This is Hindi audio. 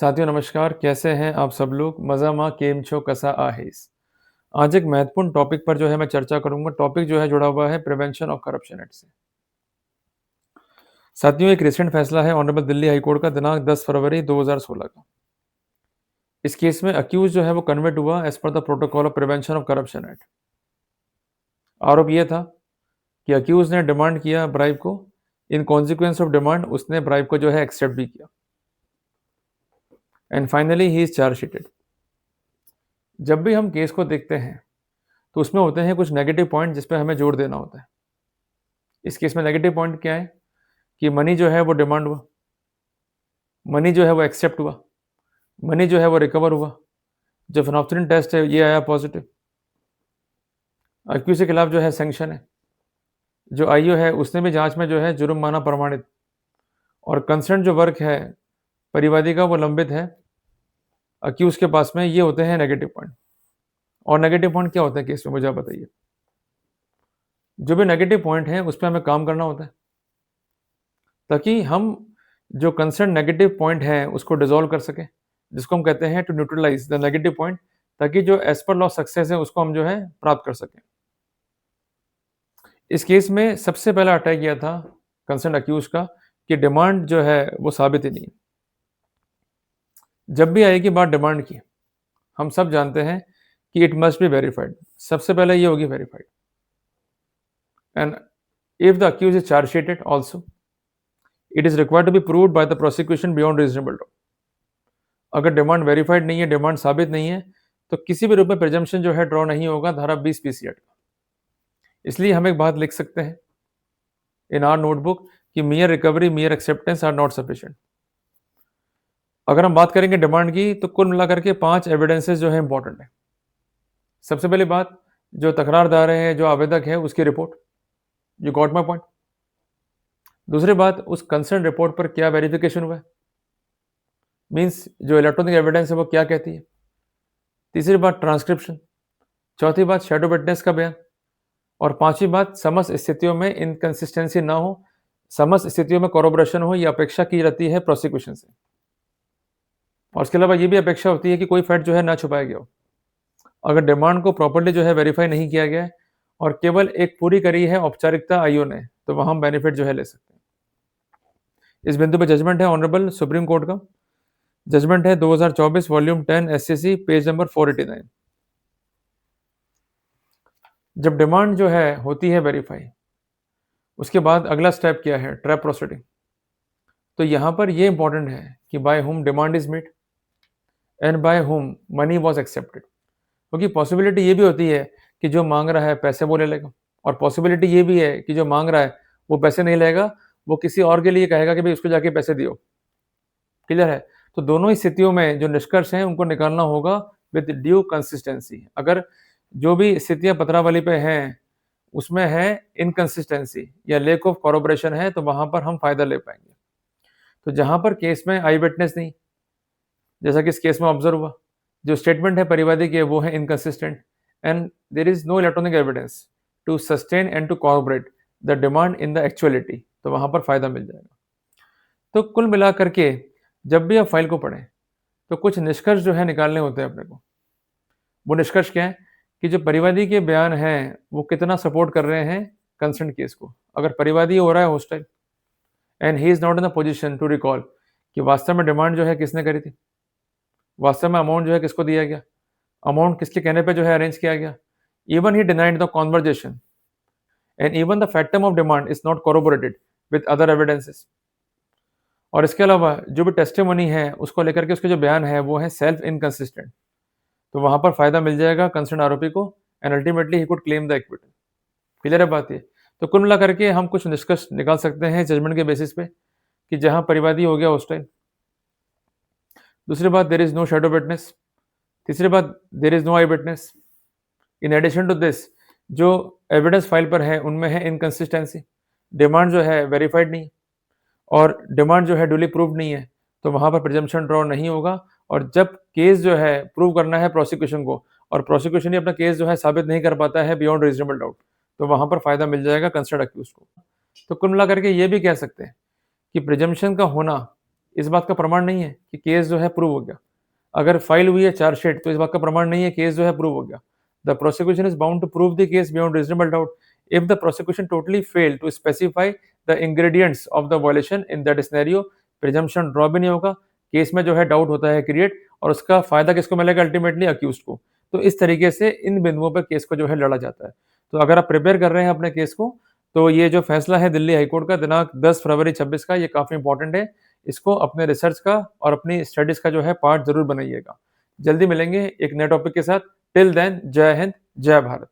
साथियों नमस्कार, कैसे हैं आप सब लोग? मज़ामा केम छो कसा आहेस? आज एक महत्वपूर्ण टॉपिक पर जो है मैं चर्चा करूँगा। टॉपिक जो है जुड़ा हुआ है प्रिवेंशन ऑफ करप्शन एक्ट से। साथियों एक रिसेंट फैसला है ऑनरेबल दिल्ली हाई कोर्ट का दिनांक 10 फरवरी 2016 का। इस केस में अक्यूज़ जो है वो कन्विक्ट हुआ as per the protocol of prevention of corruption act. आरोप ये था कि अक्यूज़ ने डिमांड किया ब्राइब को, इन कॉन्सिक्वेंस ऑफ डिमांड उसने ब्राइब को जो है एक्सेप्ट भी किया and finally he is charge शीटेड। जब भी हम केस को देखते हैं तो उसमें होते हैं कुछ नेगेटिव पॉइंट जिस पे हमें जोर देना होता है। इस केस में नेगेटिव पॉइंट क्या है कि मनी जो है वो डिमांड हुआ, मनी जो है वो एक्सेप्ट हुआ, मनी जो है वो रिकवर हुआ। जो फिनोप्थेलिन टेस्ट है ये आया पॉजिटिव। अक्यूज के खिलाफ जो है सैंक्शन है। जो आईओ है उसने भी जांच में जो है जुर्म माना प्रमाणित और कंसर्न जो वर्क है परिवादी का वो लंबित है। अक्यूज के पास में ये होते हैं नेगेटिव पॉइंट। और नेगेटिव पॉइंट क्या होते हैं केस में मुझे आप बताइए। जो भी नेगेटिव पॉइंट है उस पर हमें काम करना होता है ताकि हम जो कंसर्न नेगेटिव पॉइंट है उसको डिसॉल्व कर सकें, जिसको हम कहते हैं to neutralise the negative point, ताकि जो एज पर लॉ सक्सेस है उसको हम जो है प्राप्त कर सकें। इस केस में सबसे पहला अटैक किया था कंसर्न अक्यूज का कि डिमांड जो है वो साबित ही नहीं है। जब भी आएगी बात डिमांड की, हम सब जानते हैं कि इट मस्ट बी वेरीफाइड। सबसे पहले ये होगी verified and if the accused is chargesheeted also it is required to be proved by the prosecution beyond reasonable doubt. अगर डिमांड वेरीफाइड नहीं है, डिमांड साबित नहीं है, तो किसी भी रूप में प्रिजम्पशन जो है ड्रॉ नहीं होगा धारा 20 पीसी एक्ट का। इसलिए हम एक बात लिख सकते हैं इन आर नोटबुक कि mere recovery mere acceptance are not sufficient. अगर हम बात करेंगे डिमांड की तो कुल मिलाकर के 5 एविडेंसेस जो है इंपॉर्टेंट है। सबसे पहली बात, जो तकरारदार है, जो आवेदक है, उसकी report. You got my point. दूसरी बात, उस कंसर्न रिपोर्ट पर क्या वेरिफिकेशन हुआ है, मीन्स जो इलेक्ट्रॉनिक एविडेंस है वो क्या कहती है। तीसरी बात ट्रांसक्रिप्शन। चौथी बात शैडो विटनेस का बयान। और पांचवी बात, समस्त स्थितियों में इनकंसिस्टेंसी ना हो, समस्त स्थितियों में कोरोबोरेशन हो, यह अपेक्षा की जाती है प्रोसिक्यूशन से। और इसके अलावा ये भी अपेक्षा होती है कि कोई फैक्ट जो है ना छुपाया गया हो। अगर डिमांड को प्रॉपर्ली जो है वेरीफाई नहीं किया गया है और केवल एक पूरी करी है औपचारिकता आईओ ने, तो वहां हम बेनिफिट जो है ले सकते हैं। इस बिंदु पे जजमेंट है ऑनरेबल सुप्रीम कोर्ट का। जजमेंट है 2024 वॉल्यूम 10 एससीसी पेज नंबर 489। जब डिमांड जो है होती है वेरीफाई, उसके बाद अगला स्टेप क्या है, ट्रैप प्रोसीडिंग। तो यहाँ पर ये इंपॉर्टेंट है कि by whom demand is made and by whom money was accepted. क्योंकि पॉसिबिलिटी ये भी होती है कि जो मांग रहा है पैसे वो ले लेगा, और पॉसिबिलिटी ये भी है कि जो मांग रहा है वो पैसे नहीं लेगा, वो किसी और के लिए कहेगा कि भाई उसको जाके पैसे दियो। क्लियर है? तो दोनों ही स्थितियों में जो निष्कर्ष हैं उनको निकालना होगा विद ड्यू कंसिस्टेंसी। अगर जो भी स्थितियां पत्रावली पे हैं उसमें है इनकंसिस्टेंसी या लेक ऑफ कॉरोबरेशन है, तो वहां पर हम फायदा ले पाएंगे। तो जहां पर केस में आई विटनेस नहीं, जैसा कि इस केस में ऑब्जर्व हुआ, जो स्टेटमेंट है परिवादी की वो है inconsistent and there is no electronic evidence to sustain and to corroborate the demand in the actuality, तो वहां पर फायदा मिल जाएगा। तो कुल मिलाकर के जब भी आप फाइल को पढ़ें तो कुछ निष्कर्ष जो है निकालने होते हैं अपने को। वो निष्कर्ष क्या है कि जो परिवादी के बयान हैं वो कितना सपोर्ट कर रहे हैं कंसर्न केस को। अगर परिवादी हो रहा है hostile and he is not in the position to recall कि वास्तव में डिमांड जो है किसने करी थी, वास्तव में अमाउंट जो है किसको दिया गया, अमाउंट किसके कहने पे जो है अरेंज किया गया। Even he denied the conversation and even the factum of demand is not corroborated with other evidences. और इसके अलावा जो भी टेस्टिमोनी है उसको लेकर के उसके जो बयान है वो है सेल्फ इनकंसिस्टेंट, तो वहां पर फायदा मिल जाएगा कंसर्न आरोपी को and ultimately he could claim the equity. Clear है बात ये। तो कुल मिला करके हम कुछ निष्कर्ष निकाल सकते हैं जजमेंट के बेसिस पे कि जहां परिवादी हो गया हॉस्टाइल। दूसरी बात, there is no shadow witness. तीसरी बात, there is no eye witness. In addition to this, जो एविडेंस फाइल पर है उनमें है इनकंसिस्टेंसी, डिमांड जो है वेरीफाइड नहीं और डिमांड जो है ड्यूली प्रूव्ड नहीं है, तो वहां पर प्रिजम्पशन ड्रॉ नहीं होगा। और जब केस जो है प्रूव करना है प्रोसिक्यूशन को और प्रोसिक्यूशन ही अपना केस जो है साबित नहीं कर पाता है बियॉन्ड रीजनेबल डाउट, तो वहां पर फायदा मिल जाएगा कंसर्न अक्यूज को। तो कुल मिलाकर के ये भी कह सकते हैं कि प्रिजम्पशन का होना इस बात का प्रमाण नहीं है कि केस जो है प्रूव हो गया। अगर फाइल हुई है चार्जशीट तो इस बात का प्रमाण नहीं है केस जो है प्रूव हो गया। The prosecution is bound to prove the case beyond reasonable doubt if the prosecution totally fail to specify the ingredients of the violation in that scenario presumption draw भी नहीं होगा। केस में जो है डाउट होता है क्रिएट और उसका फायदा किसको मिलेगा अल्टीमेटली अक्यूज्ड को। तो इस तरीके से इन बिंदुओं पर केस को जो है लड़ा जाता है। तो अगर आप प्रिपेयर कर रहे हैं अपने केस को तो ये जो फैसला है दिल्ली हाईकोर्ट का दिनांक 10 फरवरी 26 का ये काफ़ी इंपॉर्टेंट है। इसको अपने रिसर्च का और अपनी स्टडीज़ का जो है पार्ट ज़रूर बनाइएगा। जल्दी मिलेंगे एक नए टॉपिक के साथ। टिल देन जय हिंद, जय भारत।